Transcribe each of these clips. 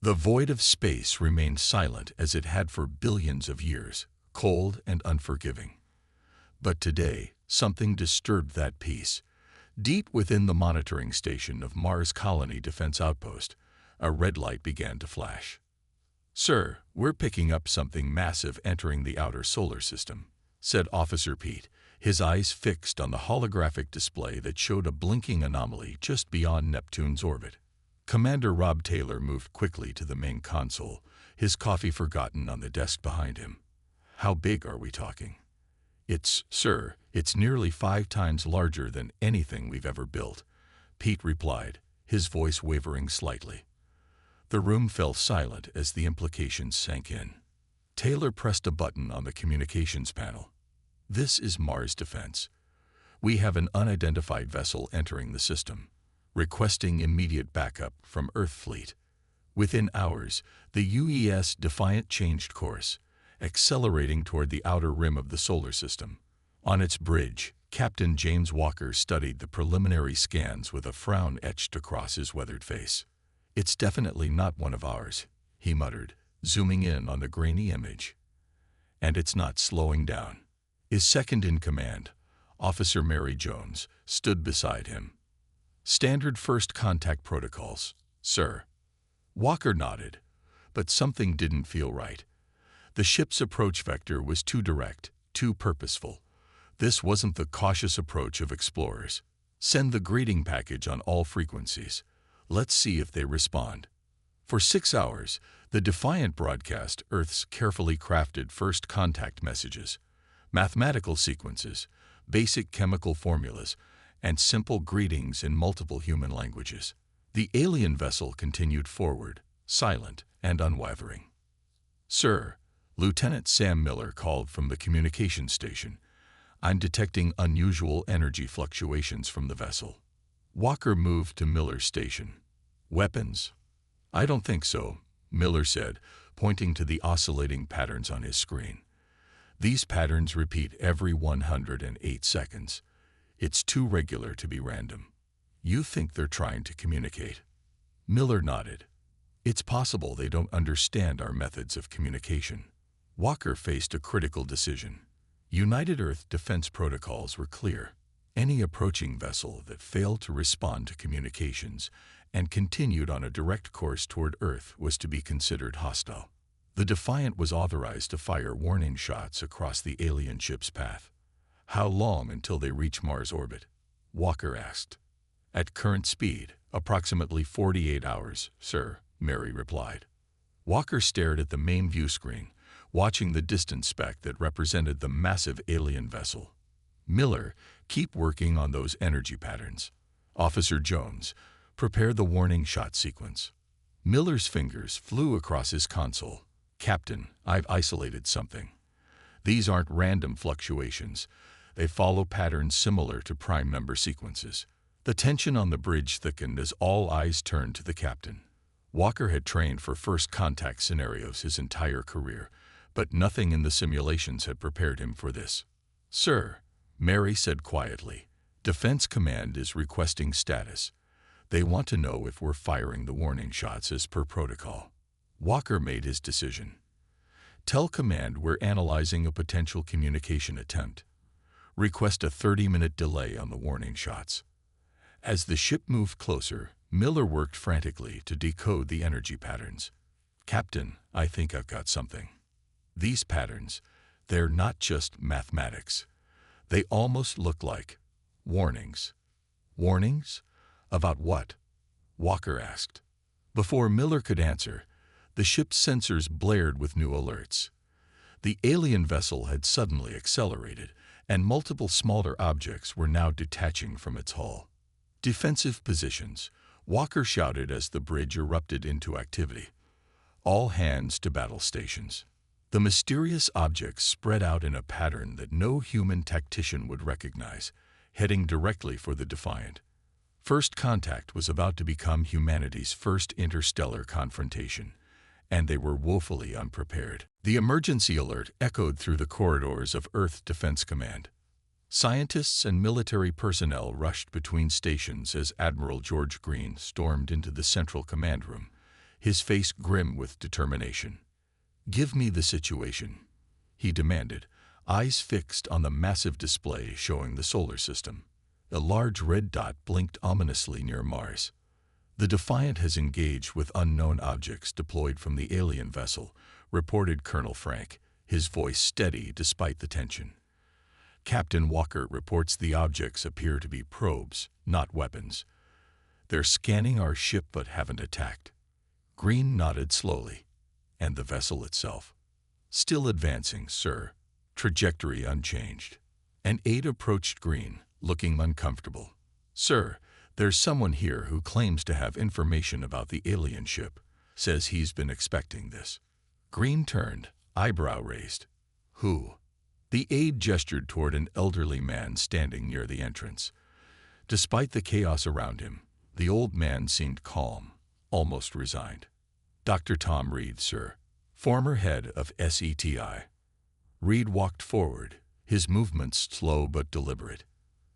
The void of space remained silent as it had for billions of years, cold and unforgiving. But today, something disturbed that peace. Deep within the monitoring station of Mars Colony Defense Outpost, a red light began to flash. "Sir, we're picking up something massive entering the outer solar system," said Officer Pete, his eyes fixed on the holographic display that showed a blinking anomaly just beyond Neptune's orbit. Commander Rob Taylor moved quickly to the main console, his coffee forgotten on the desk behind him. "How big are we talking?" Sir, it's nearly 5 times larger than anything we've ever built," Pete replied, his voice wavering slightly. The room fell silent as the implications sank in. Taylor pressed a button on the communications panel. "This is Mars Defense. We have an unidentified vessel entering the system, requesting immediate backup from Earth Fleet." Within hours, the UES Defiant changed course, accelerating toward the outer rim of the solar system. On its bridge, Captain James Walker studied the preliminary scans with a frown etched across his weathered face. "It's definitely not one of ours," he muttered, zooming in on the grainy image. "And it's not slowing down." His second-in-command, Officer Mary Jones, stood beside him. "Standard first contact protocols, sir." Walker nodded, but something didn't feel right. The ship's approach vector was too direct, too purposeful. This wasn't the cautious approach of explorers. "Send the greeting package on all frequencies. Let's see if they respond." For 6 hours, the Defiant broadcast Earth's carefully crafted first contact messages, mathematical sequences, basic chemical formulas, and simple greetings in multiple human languages. The alien vessel continued forward, silent and unwavering. "Sir," Lieutenant Sam Miller called from the communication station, "I'm detecting unusual energy fluctuations from the vessel." Walker moved to Miller's station. "Weapons?" "I don't think so," Miller said, pointing to the oscillating patterns on his screen. "These patterns repeat every 108 seconds. It's too regular to be random." "You think they're trying to communicate?" Miller nodded. "It's possible they don't understand our methods of communication." Walker faced a critical decision. United Earth defense protocols were clear. Any approaching vessel that failed to respond to communications and continued on a direct course toward Earth was to be considered hostile. The Defiant was authorized to fire warning shots across the alien ship's path. "How long until they reach Mars orbit?" Walker asked. "At current speed, approximately 48 hours, sir," Mary replied. Walker stared at the main view screen, watching the distant speck that represented the massive alien vessel. "Miller, keep working on those energy patterns. Officer Jones, prepare the warning shot sequence." Miller's fingers flew across his console. "Captain, I've isolated something. These aren't random fluctuations. They follow patterns similar to prime number sequences." The tension on the bridge thickened as all eyes turned to the captain. Walker had trained for first contact scenarios his entire career, but nothing in the simulations had prepared him for this. "Sir," Mary said quietly, "Defense Command is requesting status. They want to know if we're firing the warning shots as per protocol." Walker made his decision. "Tell Command we're analyzing a potential communication attempt. Request a 30-minute delay on the warning shots." As the ship moved closer, Miller worked frantically to decode the energy patterns. "Captain, I think I've got something. These patterns, they're not just mathematics. They almost look like warnings." "Warnings? About what?" Walker asked. Before Miller could answer, the ship's sensors blared with new alerts. The alien vessel had suddenly accelerated, and multiple smaller objects were now detaching from its hull. "Defensive positions," Walker shouted as the bridge erupted into activity. "All hands to battle stations." The mysterious objects spread out in a pattern that no human tactician would recognize, heading directly for the Defiant. First contact was about to become humanity's first interstellar confrontation, and they were woefully unprepared. The emergency alert echoed through the corridors of Earth Defense Command. Scientists and military personnel rushed between stations as Admiral George Green stormed into the central command room, his face grim with determination. "Give me the situation," he demanded, eyes fixed on the massive display showing the solar system. A large red dot blinked ominously near Mars. "The Defiant has engaged with unknown objects deployed from the alien vessel," reported Colonel Frank, his voice steady despite the tension. "Captain Walker reports the objects appear to be probes, not weapons. They're scanning our ship but haven't attacked." Green nodded slowly. "And the vessel itself?" "Still advancing, sir. Trajectory unchanged." An aide approached Green, looking uncomfortable. "Sir, there's someone here who claims to have information about the alien ship. Says he's been expecting this." Green turned, eyebrow raised. "Who?" The aide gestured toward an elderly man standing near the entrance. Despite the chaos around him, the old man seemed calm, almost resigned. "Dr. Tom Reed, sir, former head of SETI." Reed walked forward, his movements slow but deliberate.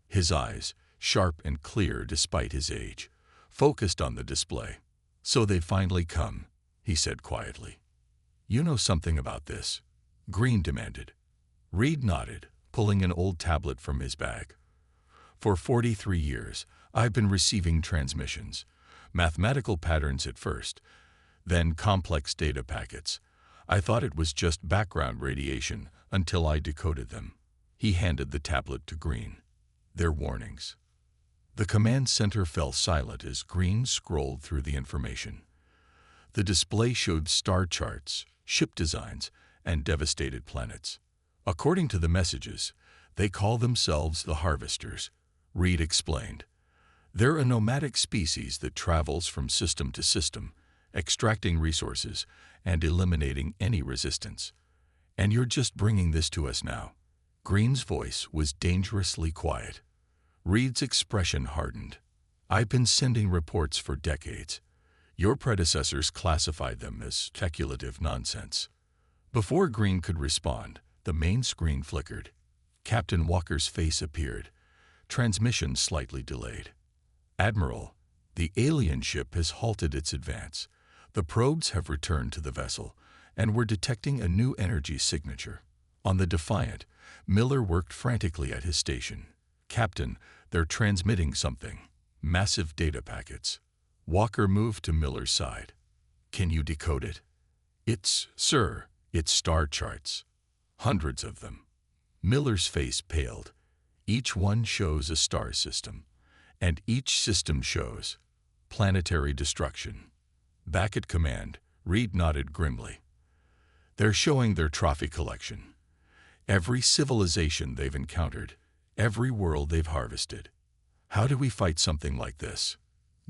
His eyes, sharp and clear despite his age, focused on the display. "So they've finally come," he said quietly. "You know something about this?" Green demanded. Reed nodded, pulling an old tablet from his bag. "For 43 years, I've been receiving transmissions, mathematical patterns at first, then complex data packets. I thought it was just background radiation until I decoded them." He handed the tablet to Green. "They're warnings." The command center fell silent as Green scrolled through the information. The display showed star charts, ship designs, and devastated planets. "According to the messages, they call themselves the Harvesters," Reed explained. "They're a nomadic species that travels from system to system, extracting resources and eliminating any resistance. And you're just bringing this to us now." Green's voice was dangerously quiet. Reed's expression hardened. "I've been sending reports for decades. Your predecessors classified them as speculative nonsense." Before Green could respond, the main screen flickered. Captain Walker's face appeared, transmission slightly delayed. "Admiral, the alien ship has halted its advance. The probes have returned to the vessel, and we're detecting a new energy signature." On the Defiant, Miller worked frantically at his station. "Captain, they're transmitting something. Massive data packets." Walker moved to Miller's side. "Can you decode it?" Sir, it's star charts. Hundreds of them." Miller's face paled. "Each one shows a star system, and each system shows planetary destruction." Back at command, Reed nodded grimly. "They're showing their trophy collection. Every civilization they've encountered, every world they've harvested. How do we fight something like this?"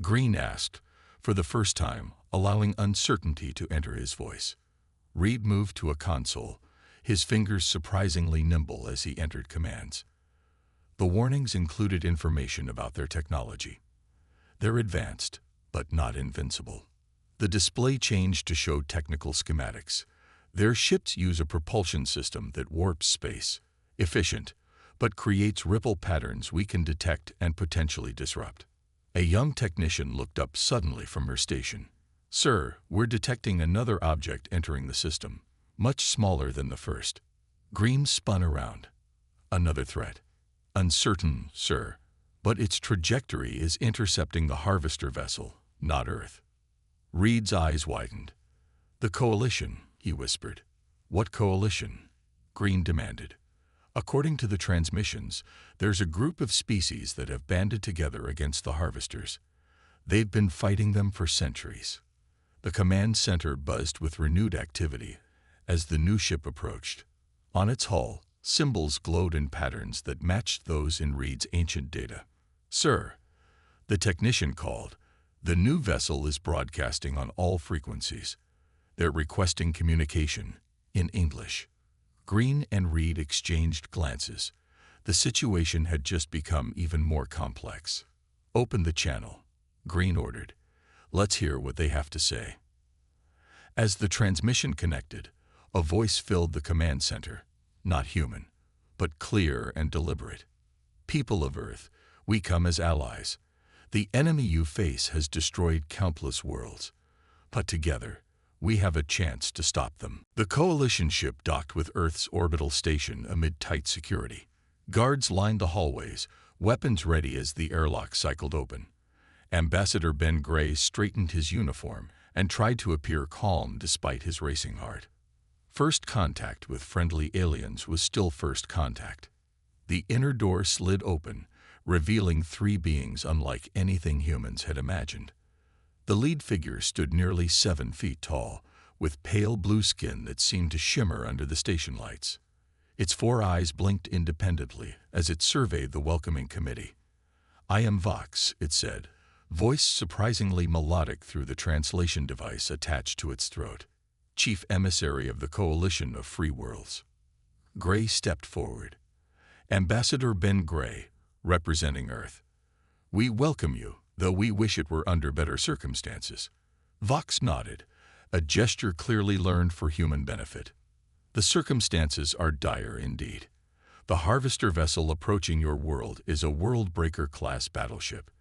Green asked, for the first time, allowing uncertainty to enter his voice. Reed moved to a console, his fingers surprisingly nimble as he entered commands. The warnings included information about their technology. "They're advanced, but not invincible." The display changed to show technical schematics. "Their ships use a propulsion system that warps space, efficient, but creates ripple patterns we can detect and potentially disrupt." A young technician looked up suddenly from her station. "Sir, we're detecting another object entering the system, much smaller than the first." Green spun around. "Another threat?" "Uncertain, sir, but its trajectory is intercepting the Harvester vessel, not Earth." Reed's eyes widened. "The Coalition," he whispered. "What coalition?" Green demanded. "According to the transmissions, there's a group of species that have banded together against the Harvesters. They've been fighting them for centuries." The command center buzzed with renewed activity as the new ship approached. On its hull, symbols glowed in patterns that matched those in Reed's ancient data. "Sir," the technician called, "the new vessel is broadcasting on all frequencies. They're requesting communication in English." Green and Reed exchanged glances. The situation had just become even more complex. "Open the channel," Green ordered. "Let's hear what they have to say." As the transmission connected, a voice filled the command center, not human, but clear and deliberate. "People of Earth, we come as allies. The enemy you face has destroyed countless worlds, but together, we have a chance to stop them. The Coalition ship docked with Earth's orbital station amid tight security. Guards lined the hallways, weapons ready as the airlock cycled open. Ambassador Ben Gray straightened his uniform and tried to appear calm despite his racing heart. First contact with friendly aliens was still first contact. The inner door slid open, revealing three beings unlike anything humans had imagined. The lead figure stood nearly 7 feet tall, with pale blue skin that seemed to shimmer under the station lights. Its 4 eyes blinked independently as it surveyed the welcoming committee. "I am Vox," it said, voice surprisingly melodic through the translation device attached to its throat. "Chief emissary of the Coalition of Free Worlds." Gray stepped forward. "Ambassador Ben Gray, representing Earth. We welcome you, though we wish it were under better circumstances." Vox nodded, a gesture clearly learned for human benefit. "The circumstances are dire indeed. The Harvester vessel approaching your world is a Worldbreaker-class battleship.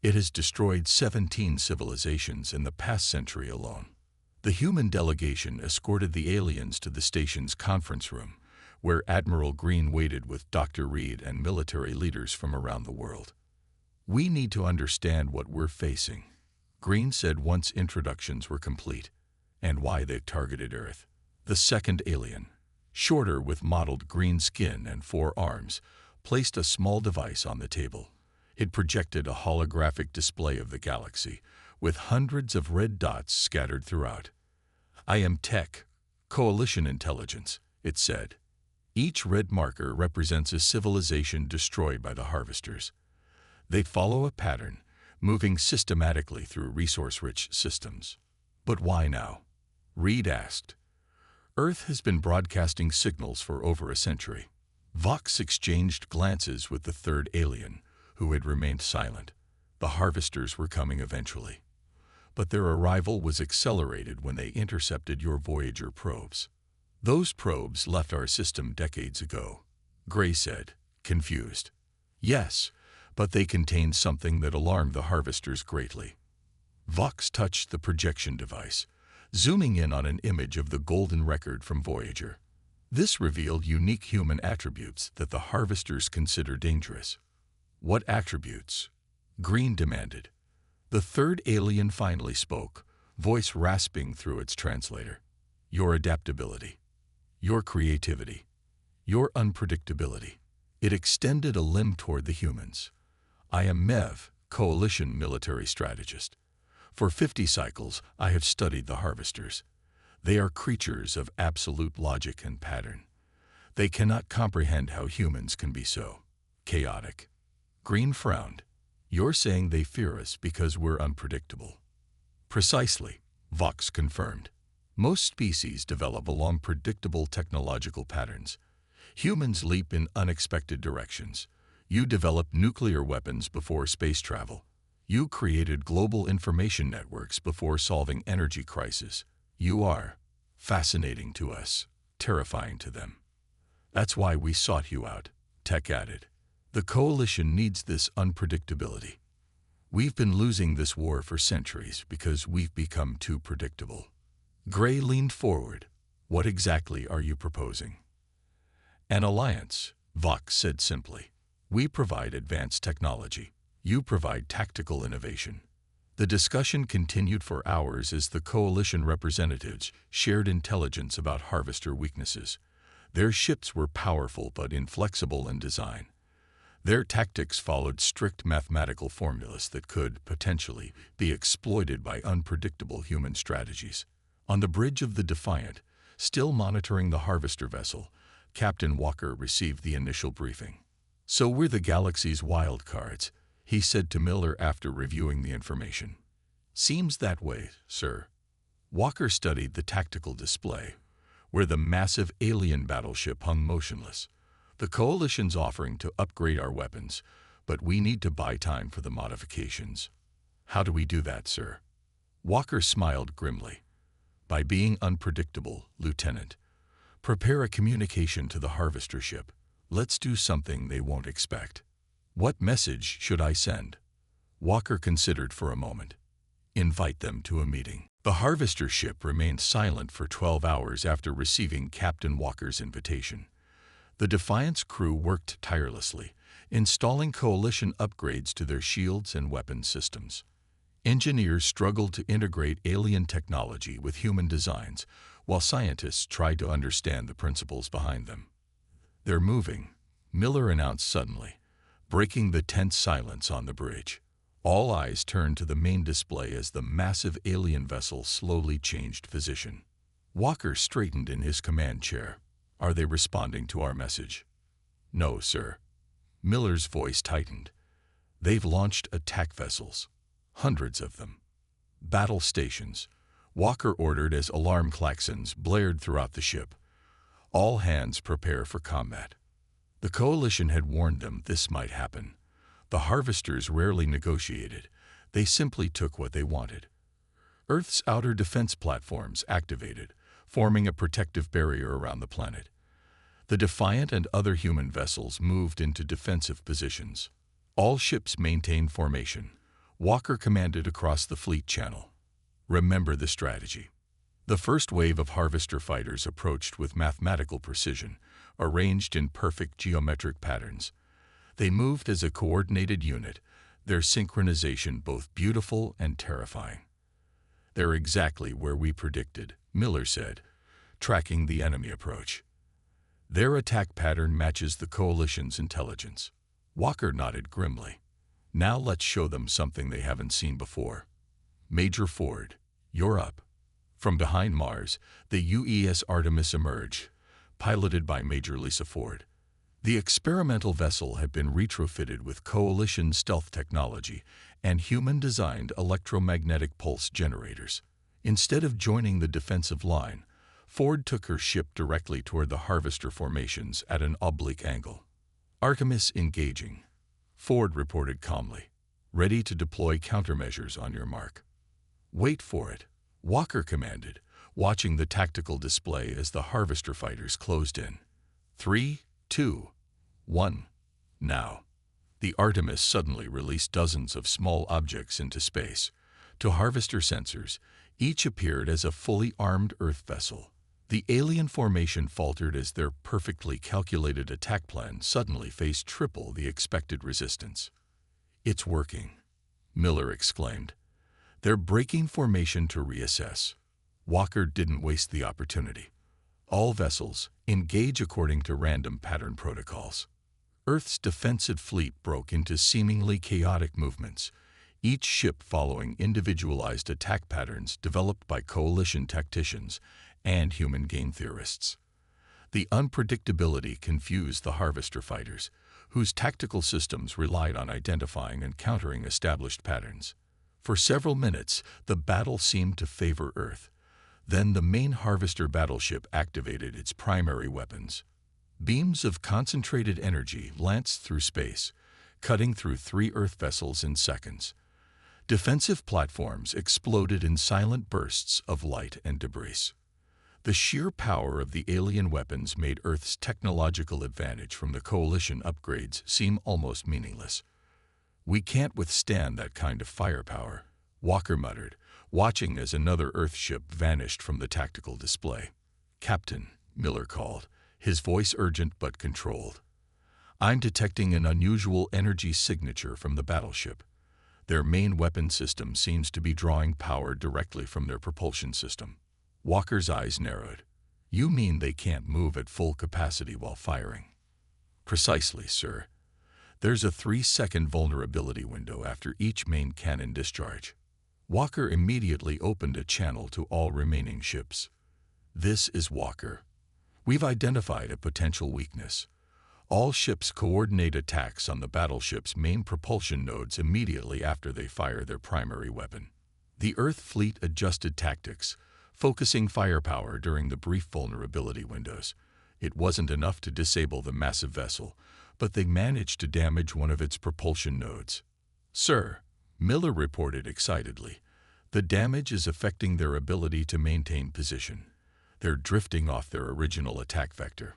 It has destroyed 17 civilizations in the past century alone." The human delegation escorted the aliens to the station's conference room, where Admiral Green waited with Dr. Reed and military leaders from around the world. "We need to understand what we're facing," Green said once introductions were complete, "and why they've targeted Earth." The second alien, shorter with mottled green skin and 4 arms, placed a small device on the table. It projected a holographic display of the galaxy, with hundreds of red dots scattered throughout. "I am Tech, Coalition Intelligence," it said. Each red marker represents a civilization destroyed by the Harvesters. They follow a pattern, moving systematically through resource-rich systems. "But why now?" Reed asked. "Earth has been broadcasting signals for over a century." Vox exchanged glances with the third alien, who had remained silent. The Harvesters were coming eventually. But their arrival was accelerated when they intercepted your Voyager probes. "Those probes left our system decades ago," Gray said, confused. "Yes, but they contained something that alarmed the Harvesters greatly." Vox touched the projection device, zooming in on an image of the golden record from Voyager. This revealed unique human attributes that the Harvesters consider dangerous. "What attributes?" Green demanded. The third alien finally spoke, voice rasping through its translator. "Your adaptability. Your creativity. Your unpredictability." It extended a limb toward the humans. "I am Mev, Coalition military strategist. For 50 cycles, I have studied the Harvesters. They are creatures of absolute logic and pattern. They cannot comprehend how humans can be so chaotic." Green frowned. "You're saying they fear us because we're unpredictable." "Precisely," Vox confirmed. "Most species develop along predictable technological patterns. Humans leap in unexpected directions. You developed nuclear weapons before space travel. You created global information networks before solving energy crises. You are fascinating to us, terrifying to them. That's why we sought you out," Tech added. "The Coalition needs this unpredictability. We've been losing this war for centuries because we've become too predictable." Gray leaned forward. "What exactly are you proposing?" "An alliance," Vox said simply. "We provide advanced technology. You provide tactical innovation." The discussion continued for hours as the Coalition representatives shared intelligence about Harvester weaknesses. Their ships were powerful but inflexible in design. Their tactics followed strict mathematical formulas that could, potentially, be exploited by unpredictable human strategies. On the bridge of the Defiant, still monitoring the Harvester vessel, Captain Walker received the initial briefing. "So we're the galaxy's wild cards," he said to Miller after reviewing the information. "Seems that way, sir." Walker studied the tactical display, where the massive alien battleship hung motionless. "The Coalition's offering to upgrade our weapons, but we need to buy time for the modifications." "How do we do that, sir?" Walker smiled grimly. "By being unpredictable, Lieutenant. Prepare a communication to the Harvester ship. Let's do something they won't expect." "What message should I send?" Walker considered for a moment. "Invite them to a meeting." The Harvester ship remained silent for 12 hours after receiving Captain Walker's invitation. The Defiant's crew worked tirelessly, installing Coalition upgrades to their shields and weapons systems. Engineers struggled to integrate alien technology with human designs, while scientists tried to understand the principles behind them. "They're moving," Miller announced suddenly, breaking the tense silence on the bridge. All eyes turned to the main display as the massive alien vessel slowly changed position. Walker straightened in his command chair. "Are they responding to our message?" "No, sir." Miller's voice tightened. "They've launched attack vessels. Hundreds of them. Battle stations," Walker ordered as alarm klaxons blared throughout the ship. "All hands prepare for combat." The Coalition had warned them this might happen. The Harvesters rarely negotiated. They simply took what they wanted. Earth's outer defense platforms activated, forming a protective barrier around the planet. The Defiant and other human vessels moved into defensive positions. All ships maintained formation. Walker commanded across the fleet channel. "Remember the strategy." The first wave of Harvester fighters approached with mathematical precision, arranged in perfect geometric patterns. They moved as a coordinated unit, their synchronization both beautiful and terrifying. "They're exactly where we predicted," Miller said, tracking the enemy approach. "Their attack pattern matches the Coalition's intelligence." Walker nodded grimly. "Now let's show them something they haven't seen before." "Major Ford, you're up." From behind Mars, the UES Artemis emerged, piloted by Major Lisa Ford. The experimental vessel had been retrofitted with Coalition stealth technology and human-designed electromagnetic pulse generators. Instead of joining the defensive line, Ford took her ship directly toward the Harvester formations at an oblique angle. "Artemis engaging," Ford reported calmly. "Ready to deploy countermeasures on your mark." "Wait for it," Walker commanded, watching the tactical display as the Harvester fighters closed in. 3, 2, 1, now. The Artemis suddenly released dozens of small objects into space. To Harvester sensors, each appeared as a fully armed Earth vessel. The alien formation faltered as their perfectly calculated attack plan suddenly faced triple the expected resistance. "It's working," Miller exclaimed. "They're breaking formation to reassess." Walker didn't waste the opportunity. "All vessels, engage according to random pattern protocols." Earth's defensive fleet broke into seemingly chaotic movements, each ship following individualized attack patterns developed by Coalition tacticians and human game theorists. The unpredictability confused the Harvester fighters, whose tactical systems relied on identifying and countering established patterns. For several minutes, the battle seemed to favor Earth. Then the main Harvester battleship activated its primary weapons. Beams of concentrated energy lanced through space, cutting through 3 Earth vessels in seconds. Defensive platforms exploded in silent bursts of light and debris. The sheer power of the alien weapons made Earth's technological advantage from the Coalition upgrades seem almost meaningless. "We can't withstand that kind of firepower," Walker muttered, watching as another Earth ship vanished from the tactical display. "Captain," Miller called, his voice urgent but controlled. "I'm detecting an unusual energy signature from the battleship. Their main weapon system seems to be drawing power directly from their propulsion system." Walker's eyes narrowed. "You mean they can't move at full capacity while firing?" "Precisely, sir. There's a 3-second vulnerability window after each main cannon discharge." Walker immediately opened a channel to all remaining ships. "This is Walker. We've identified a potential weakness. All ships coordinate attacks on the battleship's main propulsion nodes immediately after they fire their primary weapon." The Earth fleet adjusted tactics, focusing firepower during the brief vulnerability windows. It wasn't enough to disable the massive vessel, but they managed to damage one of its propulsion nodes. "Sir," Miller reported excitedly, "the damage is affecting their ability to maintain position. They're drifting off their original attack vector."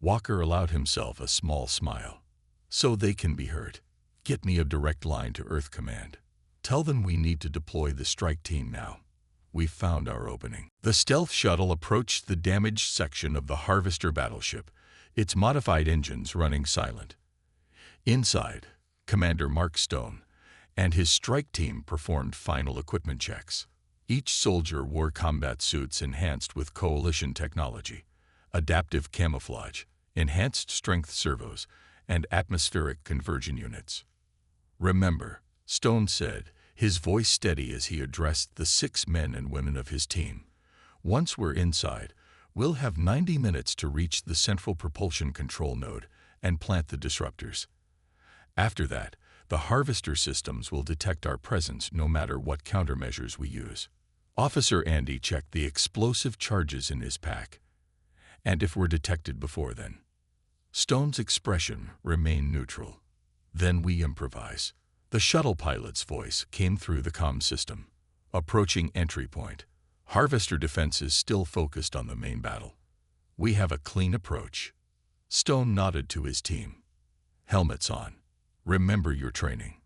Walker allowed himself a small smile. "So they can be hurt. Get me a direct line to Earth Command. Tell them we need to deploy the strike team now." We found our opening. The stealth shuttle approached the damaged section of the Harvester battleship, its modified engines running silent. Inside, Commander Mark Stone and his strike team performed final equipment checks. Each soldier wore combat suits enhanced with Coalition technology, adaptive camouflage, enhanced strength servos, and atmospheric conversion units. "Remember," Stone said, his voice steady as he addressed the 6 men and women of his team, "once we're inside, we'll have 90 minutes to reach the central propulsion control node and plant the disruptors. After that, the Harvester systems will detect our presence no matter what countermeasures we use." Officer Andy checked the explosive charges in his pack. "And if we're detected before then?" Stone's expression remained neutral. "Then we improvise." The shuttle pilot's voice came through the comm system. "Approaching entry point. Harvester defenses still focused on the main battle. We have a clean approach." Stone nodded to his team. "Helmets on. Remember your training."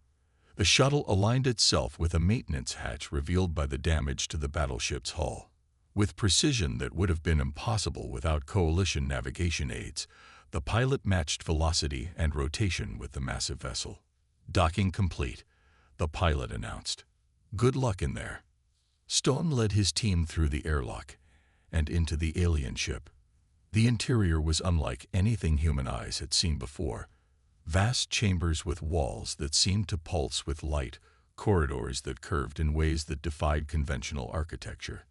The shuttle aligned itself with a maintenance hatch revealed by the damage to the battleship's hull. With precision that would have been impossible without Coalition navigation aids, the pilot matched velocity and rotation with the massive vessel. "Docking complete," the pilot announced. "Good luck in there." Stone led his team through the airlock and into the alien ship. The interior was unlike anything human eyes had seen before. Vast chambers with walls that seemed to pulse with light, corridors that curved in ways that defied conventional architecture.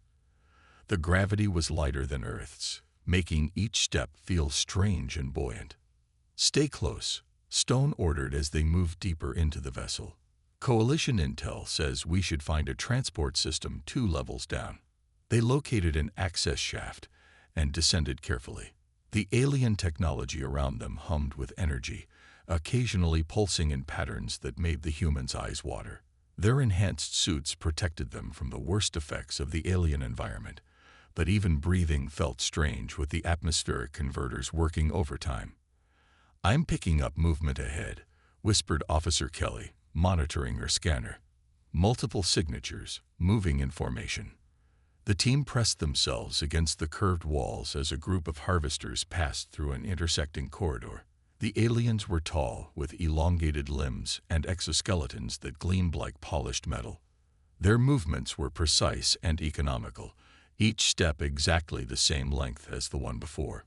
The gravity was lighter than Earth's, making each step feel strange and buoyant. "Stay close," Stone ordered as they moved deeper into the vessel. "Coalition intel says we should find a transport system 2 levels down." They located an access shaft and descended carefully. The alien technology around them hummed with energy, occasionally pulsing in patterns that made the humans' eyes water. Their enhanced suits protected them from the worst effects of the alien environment, but even breathing felt strange with the atmospheric converters working overtime. "I'm picking up movement ahead," whispered Officer Kelly, monitoring her scanner. "Multiple signatures, moving in formation." The team pressed themselves against the curved walls as a group of harvesters passed through an intersecting corridor. The aliens were tall, with elongated limbs and exoskeletons that gleamed like polished metal. Their movements were precise and economical, each step exactly the same length as the one before.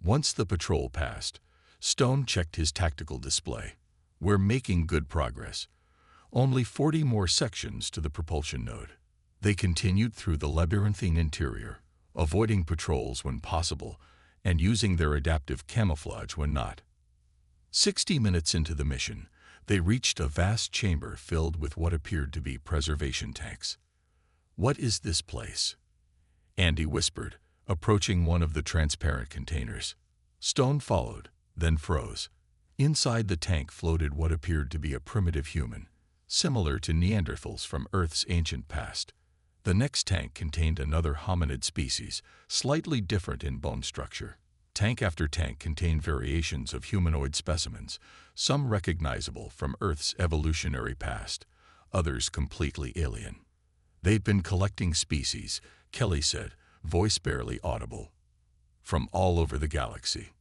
Once the patrol passed, Stone checked his tactical display. "We're making good progress. Only 40 more sections to the propulsion node." They continued through the labyrinthine interior, avoiding patrols when possible and using their adaptive camouflage when not. 60 minutes into the mission, they reached a vast chamber filled with what appeared to be preservation tanks. "What is this place?" Andy whispered, approaching one of the transparent containers. Stone followed, then froze. Inside the tank floated what appeared to be a primitive human, similar to Neanderthals from Earth's ancient past. The next tank contained another hominid species, slightly different in bone structure. Tank after tank contained variations of humanoid specimens, some recognizable from Earth's evolutionary past, others completely alien. "They'd been collecting species," Kelly said, voice barely audible, "from all over the galaxy."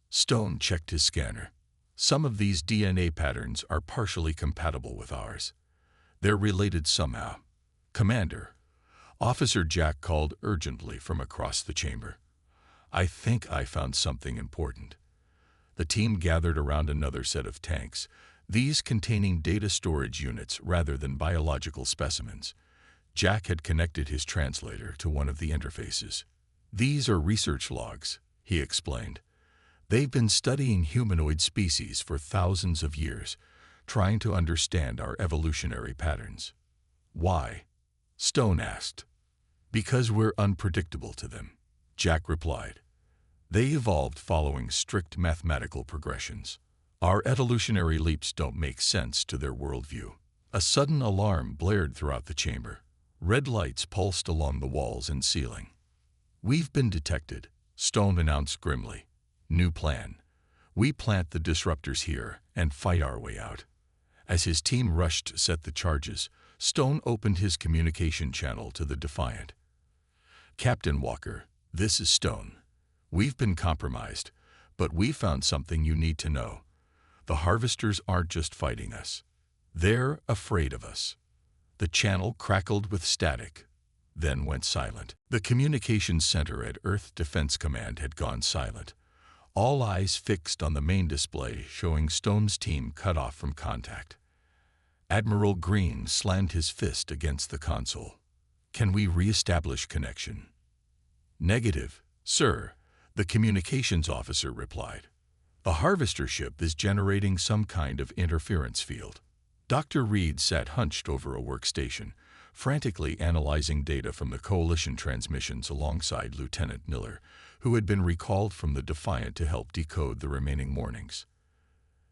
Stone checked his scanner. "Some of these DNA patterns are partially compatible with ours. They're related somehow." "Commander," Officer Jack called urgently from across the chamber. "I think I found something important." The team gathered around another set of tanks, these containing data storage units rather than biological specimens. Jack had connected his translator to one of the interfaces. "These are research logs," he explained. "They've been studying humanoid species for thousands of years, trying to understand our evolutionary patterns." "Why?" Stone asked. "Because we're unpredictable to them," Jack replied. "They evolved following strict mathematical progressions. Our evolutionary leaps don't make sense to their worldview." A sudden alarm blared throughout the chamber. Red lights pulsed along the walls and ceiling. "We've been detected," Stone announced grimly. "New plan. We plant the disruptors here and fight our way out." As his team rushed to set the charges, Stone opened his communication channel to the Defiant. "Captain Walker, this is Stone. We've been compromised, but we found something you need to know. The Harvesters aren't just fighting us. They're afraid of us." The channel crackled with static, then went silent. The communications center at Earth Defense Command had gone silent, all eyes fixed on the main display showing Stone's team cut off from contact. Admiral Green slammed his fist against the console. "Can we re-establish connection?" "Negative, sir," the communications officer replied. "The Harvester ship is generating some kind of interference field." Dr. Reed sat hunched over a workstation, frantically analyzing data from the Coalition transmissions alongside Lieutenant Miller, who had been recalled from the Defiant to help decode the remaining warnings.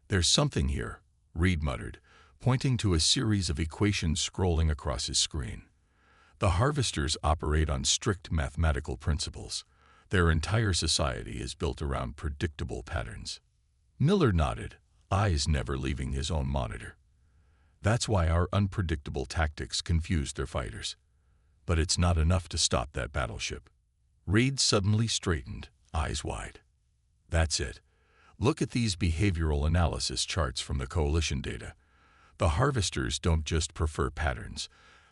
"There's something here," Reed muttered, pointing to a series of equations scrolling across his screen. "The Harvesters operate on strict mathematical principles. Their entire society is built around predictable patterns." Miller nodded, eyes never leaving his own monitor. "That's why our unpredictable tactics confuse their fighters. But it's not enough to stop that battleship." Reed suddenly straightened, eyes wide. "That's it. Look at these behavioral analysis charts from the Coalition data. The Harvesters don't just prefer patterns.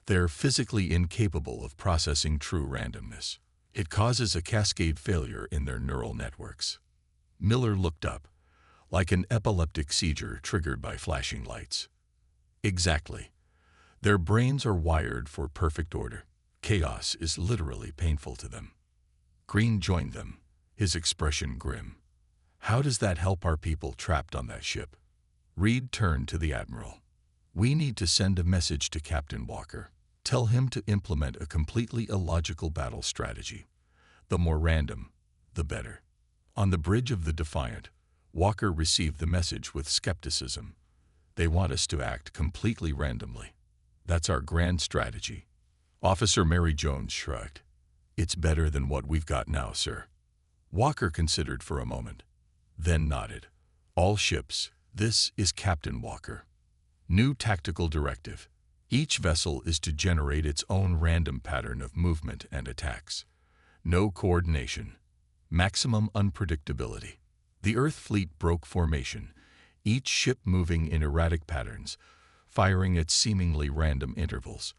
They're physically incapable of processing true randomness. It causes a cascade failure in their neural networks." Miller looked up, like an epileptic seizure triggered by flashing lights. "Exactly. Their brains are wired for perfect order. Chaos is literally painful to them." Green joined them, his expression grim. "How does that help our people trapped on that ship?" Reed turned to the Admiral. "We need to send a message to Captain Walker. Tell him to implement a completely illogical battle strategy. The more random, the better." On the bridge of the Defiant, Walker received the message with skepticism. "They want us to act completely randomly. That's our grand strategy." Officer Mary Jones shrugged. "It's better than what we've got now, sir." Walker considered for a moment, then nodded. "All ships, this is Captain Walker. New tactical directive. Each vessel is to generate its own random pattern of movement and attacks. No coordination. Maximum unpredictability." The Earth fleet broke formation, each ship moving in erratic patterns, firing at seemingly random intervals.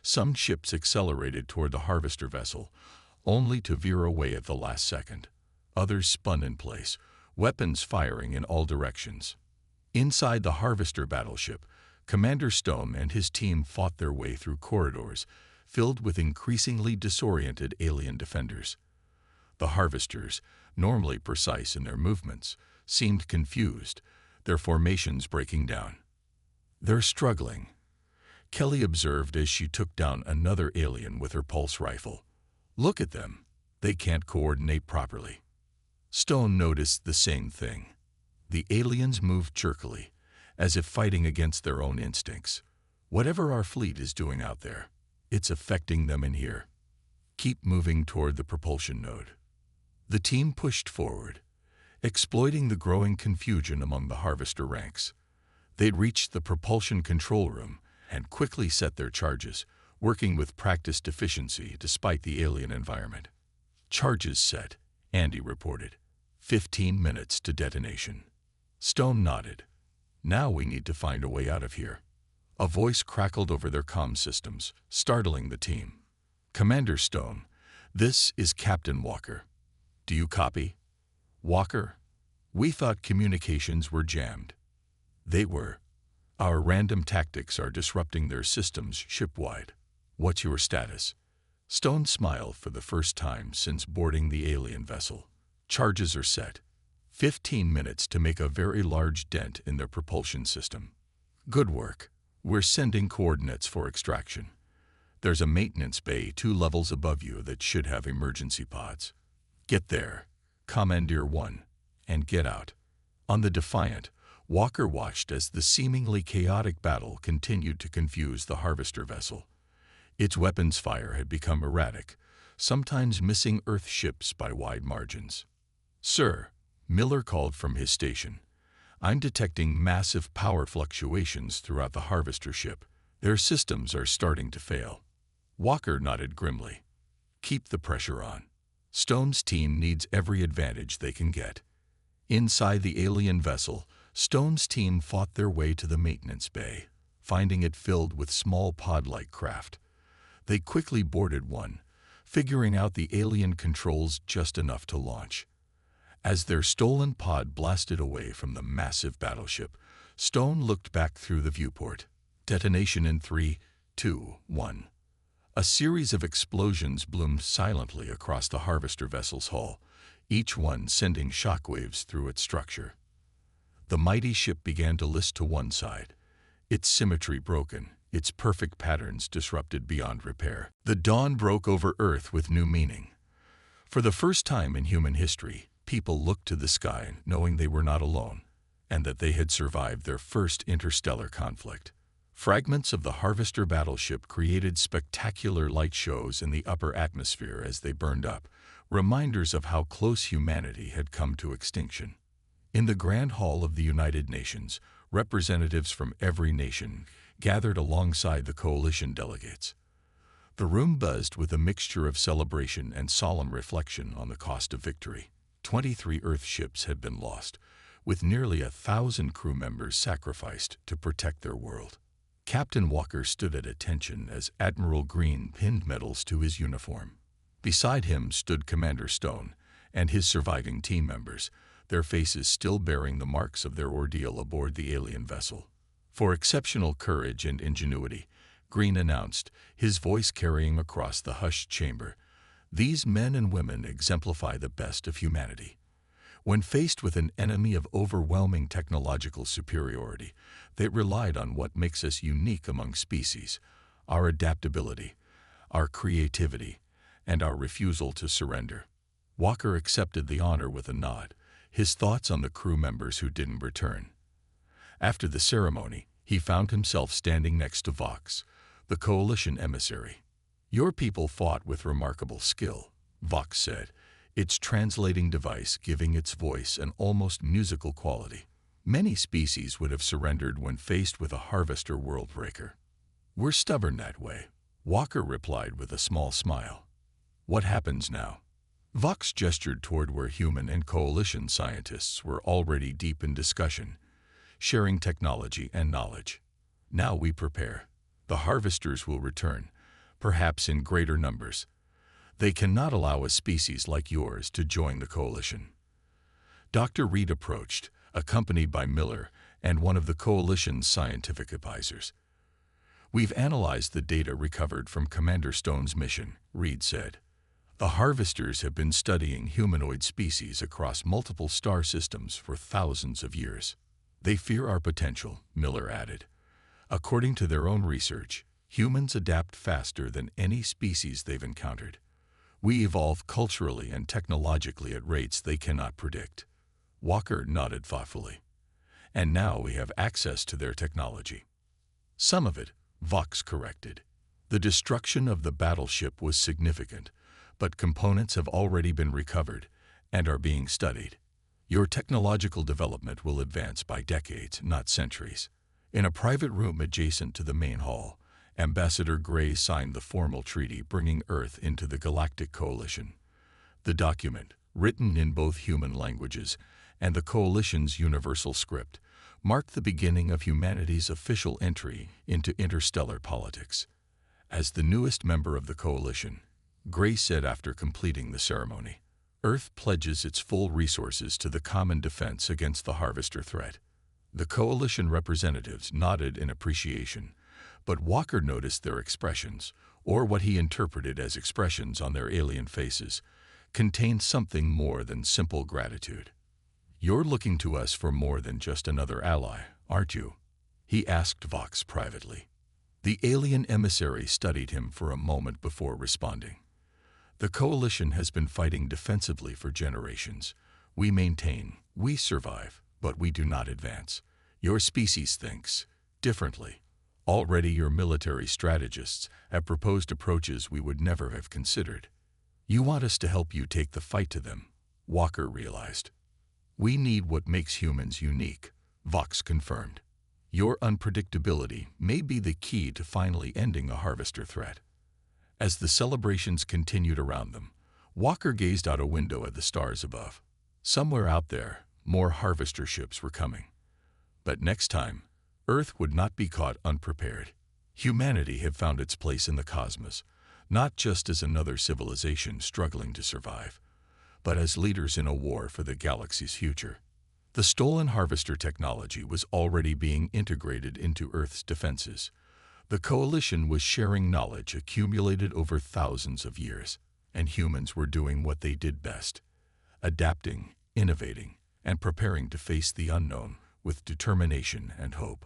Some ships accelerated toward the Harvester vessel, only to veer away at the last second. Others spun in place, weapons firing in all directions. Inside the Harvester battleship, Commander Stone and his team fought their way through corridors filled with increasingly disoriented alien defenders. The Harvesters, normally precise in their movements, seemed confused, their formations breaking down. "They're struggling," Kelly observed as she took down another alien with her pulse rifle. "Look at them. They can't coordinate properly." Stone noticed the same thing. The aliens moved jerkily, as if fighting against their own instincts. "Whatever our fleet is doing out there, it's affecting them in here. Keep moving toward the propulsion node." The team pushed forward, exploiting the growing confusion among the Harvester ranks. They'd reached the propulsion control room and quickly set their charges, working with practiced efficiency despite the alien environment. "Charges set," Andy reported. 15 minutes to detonation." Stone nodded. "Now we need to find a way out of here." A voice crackled over their comm systems, startling the team. "Commander Stone, this is Captain Walker. Do you copy?" "Walker, we thought communications were jammed." "They were. Our random tactics are disrupting their systems shipwide. What's your status?" Stone smiled for the first time since boarding the alien vessel. "Charges are set. 15 minutes to make a very large dent in their propulsion system." "Good work. We're sending coordinates for extraction. There's a maintenance bay 2 levels above you that should have emergency pods. Get there, Commandeer 1, and get out." On the Defiant, Walker watched as the seemingly chaotic battle continued to confuse the Harvester vessel. Its weapons fire had become erratic, sometimes missing Earth ships by wide margins. "Sir," Miller called from his station, "I'm detecting massive power fluctuations throughout the Harvester ship. Their systems are starting to fail. Walker nodded grimly. Keep the pressure on. Stone's team needs every advantage they can get. Inside the alien vessel, Stone's team fought their way to the maintenance bay, finding it filled with small pod-like craft. They quickly boarded one, figuring out the alien controls just enough to launch. As their stolen pod blasted away from the massive battleship, Stone looked back through the viewport. Detonation in 3, 2, 1. A series of explosions bloomed silently across the harvester vessel's hull, each one sending shockwaves through its structure. The mighty ship began to list to one side, its symmetry broken, its perfect patterns disrupted beyond repair. The dawn broke over Earth with new meaning. For the first time in human history, people looked to the sky knowing they were not alone, and that they had survived their first interstellar conflict. Fragments of the Harvester battleship created spectacular light shows in the upper atmosphere as they burned up, reminders of how close humanity had come to extinction. In the Grand Hall of the United Nations, representatives from every nation gathered alongside the coalition delegates. The room buzzed with a mixture of celebration and solemn reflection on the cost of victory. 23 Earth ships had been lost, with nearly 1,000 crew members sacrificed to protect their world. Captain Walker stood at attention as Admiral Green pinned medals to his uniform. Beside him stood Commander Stone and his surviving team members, their faces still bearing the marks of their ordeal aboard the alien vessel. For exceptional courage and ingenuity, Green announced, his voice carrying across the hushed chamber, "These men and women exemplify the best of humanity. When faced with an enemy of overwhelming technological superiority, they relied on what makes us unique among species, our adaptability, our creativity, and our refusal to surrender." Walker accepted the honor with a nod, his thoughts on the crew members who didn't return. After the ceremony, he found himself standing next to Vox, the coalition emissary. "Your people fought with remarkable skill," Vox said, its translating device giving its voice an almost musical quality. "Many species would have surrendered when faced with a harvester world-breaker. We're stubborn that way," Walker replied with a small smile. "What happens now?" Vox gestured toward where human and coalition scientists were already deep in discussion, sharing technology and knowledge. "Now we prepare. The harvesters will return, perhaps in greater numbers. They cannot allow a species like yours to join the coalition." Dr. Reed approached, accompanied by Miller and one of the coalition's scientific advisors. "We've analyzed the data recovered from Commander Stone's mission," Reed said. "The harvesters have been studying humanoid species across multiple star systems for thousands of years. They fear our potential," Miller added. "According to their own research, humans adapt faster than any species they've encountered. We evolve culturally and technologically at rates they cannot predict." Walker nodded thoughtfully. "And now we have access to their technology." "Some of it," Vox corrected. "The destruction of the battleship was significant, but components have already been recovered and are being studied. Your technological development will advance by decades, not centuries." In a private room adjacent to the main hall, Ambassador Gray signed the formal treaty bringing Earth into the Galactic Coalition. The document, written in both human languages and the Coalition's universal script, marked the beginning of humanity's official entry into interstellar politics. As the newest member of the Coalition, Gray said after completing the ceremony, "Earth pledges its full resources to the common defense against the harvester threat." The Coalition representatives nodded in appreciation, but Walker noticed their expressions, or what he interpreted as expressions on their alien faces, contained something more than simple gratitude. "You're looking to us for more than just another ally, aren't you?" he asked Vox privately. The alien emissary studied him for a moment before responding. "The Coalition has been fighting defensively for generations. We maintain, we survive, but we do not advance. Your species thinks differently. Already your military strategists have proposed approaches we would never have considered. You want us to help you take the fight to them," Walker realized. "We need what makes humans unique," Vox confirmed. Your unpredictability may be the key to finally ending a harvester threat. As the celebrations continued around them, Walker gazed out a window at the stars above. Somewhere out there, more harvester ships were coming. But next time, Earth would not be caught unprepared. Humanity had found its place in the cosmos, not just as another civilization struggling to survive, but as leaders in a war for the galaxy's future. The stolen harvester technology was already being integrated into Earth's defenses. The coalition was sharing knowledge accumulated over thousands of years, and humans were doing what they did best: adapting, innovating, and preparing to face the unknown with determination and hope.